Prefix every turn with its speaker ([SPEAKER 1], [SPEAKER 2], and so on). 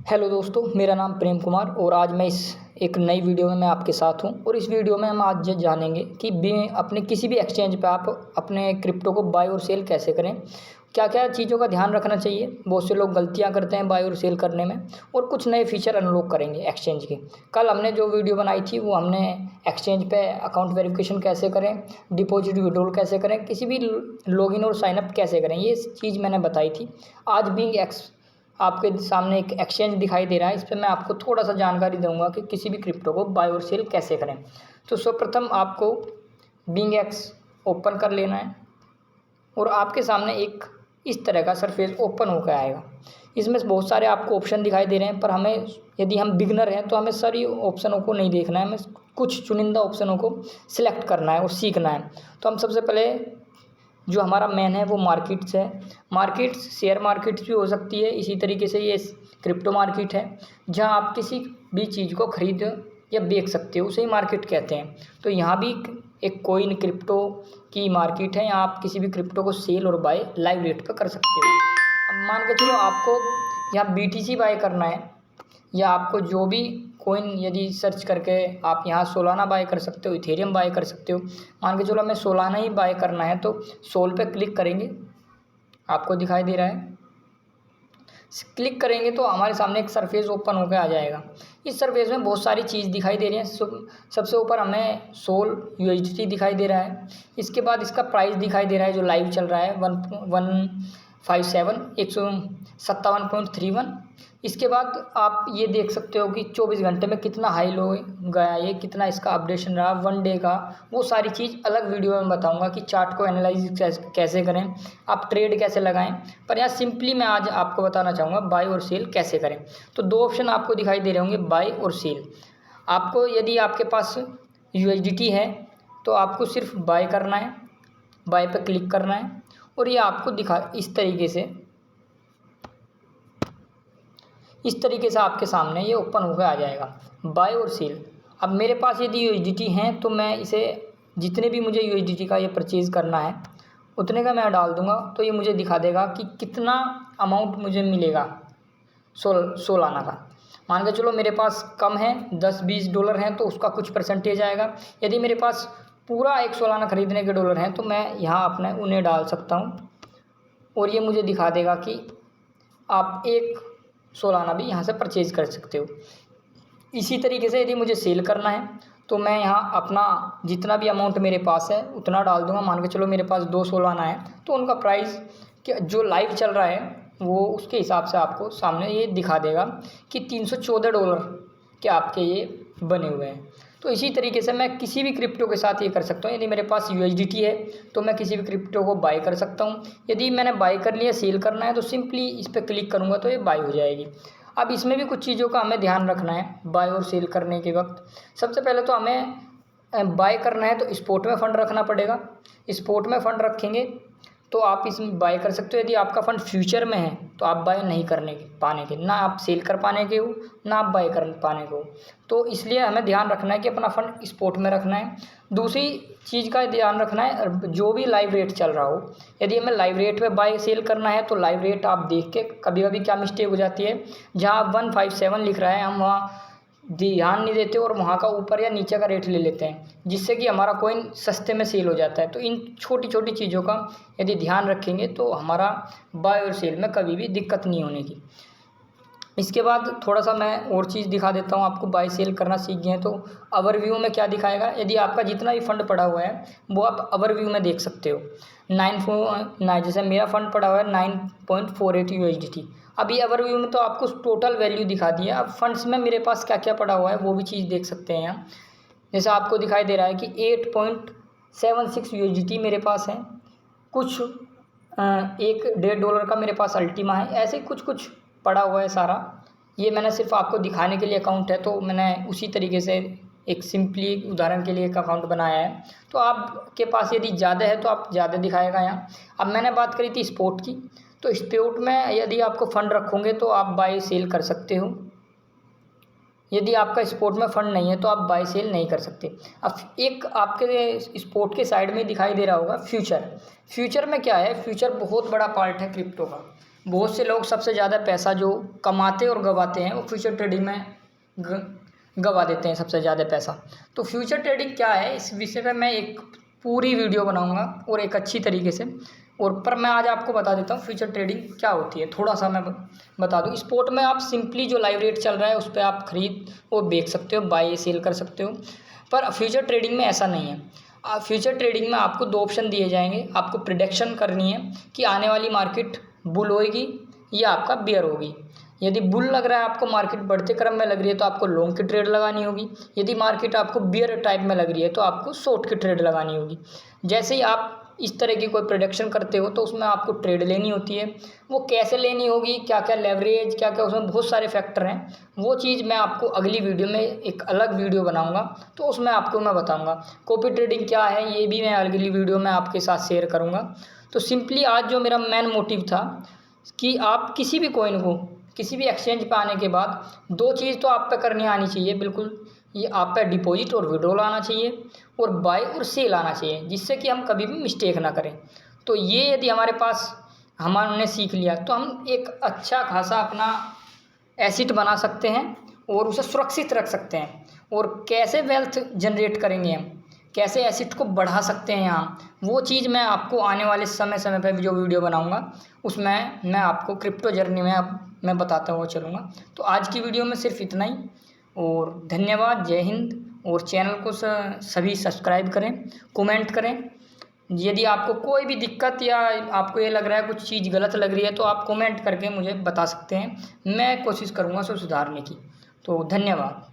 [SPEAKER 1] Hello दोस्तों, मेरा नाम प्रेम कुमार और आज मैं इस एक नई वीडियो में मैं आपके साथ हूं। और इस वीडियो में हम आज जानेंगे कि अपने किसी भी एक्सचेंज पे आप अपने क्रिप्टो को बाय और सेल कैसे करें, क्या क्या चीज़ों का ध्यान रखना चाहिए। बहुत से लोग गलतियां करते हैं बाय और सेल करने में, और कुछ नए फीचर अनलॉक करेंगे एक्सचेंज के। कल हमने जो वीडियो बनाई थी वो हमने एक्सचेंज पे अकाउंट वेरिफिकेशन कैसे करें, डिपॉजिट विड्रॉल कैसे करें, किसी भी लॉगिन और साइनअप कैसे करें, ये चीज़ मैंने बताई थी। आज बीइंग आपके सामने एक एक्सचेंज दिखाई दे रहा है, इस पर मैं आपको थोड़ा सा जानकारी दूंगा कि किसी भी क्रिप्टो को बाय और सेल कैसे करें। तो सर्वप्रथम आपको बीइंग एक्स ओपन कर लेना है और आपके सामने एक इस तरह का सरफेस ओपन होकर आएगा। इसमें बहुत सारे आपको ऑप्शन दिखाई दे रहे हैं, पर हमें यदि हम बिगनर हैं तो हमें सारी ऑप्शनों को नहीं देखना है, हमें कुछ चुनिंदा ऑप्शनों को सिलेक्ट करना है और सीखना है। तो हम सबसे पहले जो हमारा मेन है वो मार्केट्स है। मार्केट्स शेयर मार्केट्स भी हो सकती है, इसी तरीके से ये क्रिप्टो मार्केट है जहां आप किसी भी चीज़ को खरीद या बेच सकते हो, उसे ही मार्केट कहते हैं। तो यहाँ भी एक कोइन क्रिप्टो की मार्केट है, यहाँ आप किसी भी क्रिप्टो को सेल और बाय लाइव रेट पर कर सकते हो। अब मान के चलो आपको यहाँ BTC बाय करना है, या आपको जो भी कोइन यदि सर्च करके आप यहाँ सोलाना बाय कर सकते हो, इथेरियम बाय कर सकते हो। मान के चलो हमें सोलाना ही बाय करना है तो सोल पे क्लिक करेंगे, आपको दिखाई दे रहा है। क्लिक करेंगे तो हमारे सामने एक सरफेस ओपन होकर आ जाएगा। इस सरफेस में बहुत सारी चीज़ दिखाई दे रही है। सबसे ऊपर हमें सोल USDT दिखाई दे रहा है। इसके बाद इसका प्राइस दिखाई दे रहा है जो लाइव चल रहा है 157.31। इसके बाद आप ये देख सकते हो कि 24 घंटे में कितना हाई लो गया, ये कितना इसका अपडेशन रहा, 1 डे का। वो सारी चीज़ अलग वीडियो में बताऊंगा कि चार्ट को एनालाइज कैसे करें, आप ट्रेड कैसे लगाएं। पर यहाँ सिंपली मैं आज आपको बताना चाहूँगा बाय और सेल कैसे करें। तो दो ऑप्शन आपको दिखाई दे रहे होंगे, बाय और सेल। आपको यदि आपके पास USDT है तो आपको सिर्फ बाय करना है, बाय पर क्लिक करना है और ये आपको इस तरीके से आपके सामने ये ओपन होकर आ जाएगा, बाय और सेल। अब मेरे पास यदि USDT हैं तो मैं इसे जितने भी मुझे USDT का ये परचेज़ करना है उतने का मैं डाल दूंगा, तो ये मुझे दिखा देगा कि कितना अमाउंट मुझे मिलेगा सोलाना का। मान के चलो मेरे पास कम है, $10-20 हैं तो उसका कुछ परसेंटेज आएगा। यदि मेरे पास पूरा एक सोलाना खरीदने के डॉलर हैं तो मैं यहाँ अपने उन्हें डाल सकता हूँ और ये मुझे दिखा देगा कि आप एक सोलाना भी यहाँ से परचेज़ कर सकते हो। इसी तरीके से यदि मुझे सेल करना है तो मैं यहाँ अपना जितना भी अमाउंट मेरे पास है उतना डाल दूंगा। मान के चलो मेरे पास 2 सोलाना है तो उनका प्राइस जो लाइव चल रहा है वो उसके हिसाब से आपको सामने ये दिखा देगा कि $314 के आपके ये बने हुए हैं। तो इसी तरीके से मैं किसी भी क्रिप्टो के साथ ये कर सकता हूँ। यदि मेरे पास USDT है तो मैं किसी भी क्रिप्टो को बाय कर सकता हूँ। यदि मैंने बाय कर लिया, सेल करना है तो सिंपली इस पर क्लिक करूँगा तो ये बाय हो जाएगी। अब इसमें भी कुछ चीज़ों का हमें ध्यान रखना है बाय और सेल करने के वक्त। सबसे पहले तो हमें बाय करना है तो स्पॉट में फ़ंड रखना पड़ेगा। स्पॉट में फ़ंड रखेंगे तो आप इसमें बाय कर सकते हो। यदि आपका फ़ंड फ्यूचर में है तो आप बाय नहीं करने के पाने के, ना आप सेल कर पाने के हो ना आप बाय कर पाने को। तो इसलिए हमें ध्यान रखना है कि अपना फ़ंड स्पॉट में रखना है। दूसरी चीज़ का ध्यान रखना है जो भी लाइव रेट चल रहा हो। यदि हमें लाइव रेट पे बाय सेल करना है तो लाइव रेट आप देख के, कभी कभी क्या मिस्टेक हो जाती है, जहाँ 157 लिख रहा है हम वहाँ ध्यान नहीं देते और वहाँ का ऊपर या नीचे का रेट ले लेते हैं, जिससे कि हमारा कॉइन सस्ते में सेल हो जाता है। तो इन छोटी छोटी चीज़ों का यदि ध्यान रखेंगे तो हमारा बाय और सेल में कभी भी दिक्कत नहीं होने की। इसके बाद थोड़ा सा मैं और चीज़ दिखा देता हूँ आपको। बाय सेल करना सीख गए हैं तो ओवरव्यू में क्या दिखाएगा, यदि आपका जितना भी फंड पड़ा हुआ है वो आप ओवरव्यू में देख सकते हो। जैसे मेरा फंड पड़ा हुआ है 9.48 USDT। अभी ओवरव्यू में तो आपको टोटल वैल्यू दिखा दिया। अब फंड्स में मेरे पास क्या क्या पड़ा हुआ है वो भी चीज़ देख सकते हैं यहाँ। जैसे आपको दिखाई दे रहा है कि 8.76 USDT मेरे पास है, कुछ $1.5 का मेरे पास अल्टीमा है, ऐसे कुछ कुछ पड़ा हुआ है सारा। ये मैंने सिर्फ आपको दिखाने के लिए अकाउंट है तो मैंने उसी तरीके से एक सिंपली उदाहरण के लिए एक अकाउंट बनाया है। तो आपके पास यदि ज़्यादा है तो आप ज़्यादा दिखाएगा यहाँ। अब मैंने बात करी थी स्पॉट की, तो स्पॉट में यदि आपको फ़ंड रखोगे तो आप बाय सेल कर सकते हो। यदि आपका स्पॉट में फ़ंड नहीं है तो आप बाय सेल नहीं कर सकते। अब एक आपके स्पॉट के साइड में दिखाई दे रहा होगा फ्यूचर। फ्यूचर में क्या है, फ्यूचर बहुत बड़ा पार्ट है क्रिप्टो का। बहुत से लोग सबसे ज़्यादा पैसा जो कमाते और गंवाते हैं वो फ्यूचर ट्रेडिंग में गंवा देते हैं सबसे ज़्यादा पैसा। तो फ्यूचर ट्रेडिंग क्या है, इस विषय पे मैं एक पूरी वीडियो बनाऊंगा और एक अच्छी तरीके से। और पर मैं आज आपको बता देता हूँ फ्यूचर ट्रेडिंग क्या होती है, थोड़ा सा मैं बता दूँ। स्पॉट में आप सिंपली जो लाइव रेट चल रहा है उस पर आप खरीद वो बेच सकते हो, बाय सेल कर सकते हो। पर फ्यूचर ट्रेडिंग में ऐसा नहीं है। फ्यूचर ट्रेडिंग में आपको 2 ऑप्शन दिए जाएंगे। आपको प्रिडिक्शन करनी है कि आने वाली मार्केट बुल होएगी या आपका बेयर होगी। यदि बुल लग रहा है आपको, मार्केट बढ़ते क्रम में लग रही है, तो आपको लॉन्ग की ट्रेड लगानी होगी। यदि मार्केट आपको बियर टाइप में लग रही है तो आपको शॉर्ट की ट्रेड लगानी होगी। जैसे ही आप इस तरह की कोई प्रोडक्शन करते हो तो उसमें आपको ट्रेड लेनी होती है। वो कैसे लेनी होगी, क्या क्या लेवरेज, क्या क्या उसमें बहुत सारे फैक्टर हैं, वो चीज़ मैं आपको अगली वीडियो में एक अलग वीडियो बनाऊंगा तो उसमें आपको मैं बताऊंगा। कॉपी ट्रेडिंग क्या है ये भी मैं अगली वीडियो में आपके साथ शेयर करूंगा। तो सिंपली आज जो मेरा मेन मोटिव था कि आप किसी भी कॉइन को किसी भी एक्सचेंज पे आने के बाद 2 चीज़ तो आप पे करनी आनी चाहिए बिल्कुल। ये आप पे डिपॉजिट और विड्रॉल आना चाहिए और बाय और सेल आना चाहिए, जिससे कि हम कभी भी मिस्टेक ना करें। तो ये यदि हमारे पास हमने सीख लिया तो हम एक अच्छा खासा अपना एसेट बना सकते हैं और उसे सुरक्षित रख सकते हैं। और कैसे वेल्थ जनरेट करेंगे हम, कैसे एसेट को बढ़ा सकते हैं यहाँ, वो चीज़ मैं आपको आने वाले समय पे जो वीडियो बनाऊंगा उसमें मैं आपको क्रिप्टो जर्नी में अब मैं बताता हुआ चलूँगा। तो आज की वीडियो में सिर्फ इतना ही और धन्यवाद। जय हिंद। और चैनल को सभी सब्सक्राइब करें, कमेंट करें। यदि आपको कोई भी दिक्कत या आपको ये लग रहा है कुछ चीज़ गलत लग रही है तो आप कमेंट करके मुझे बता सकते हैं, मैं कोशिश करूँगा उसे सुधारने की। तो धन्यवाद।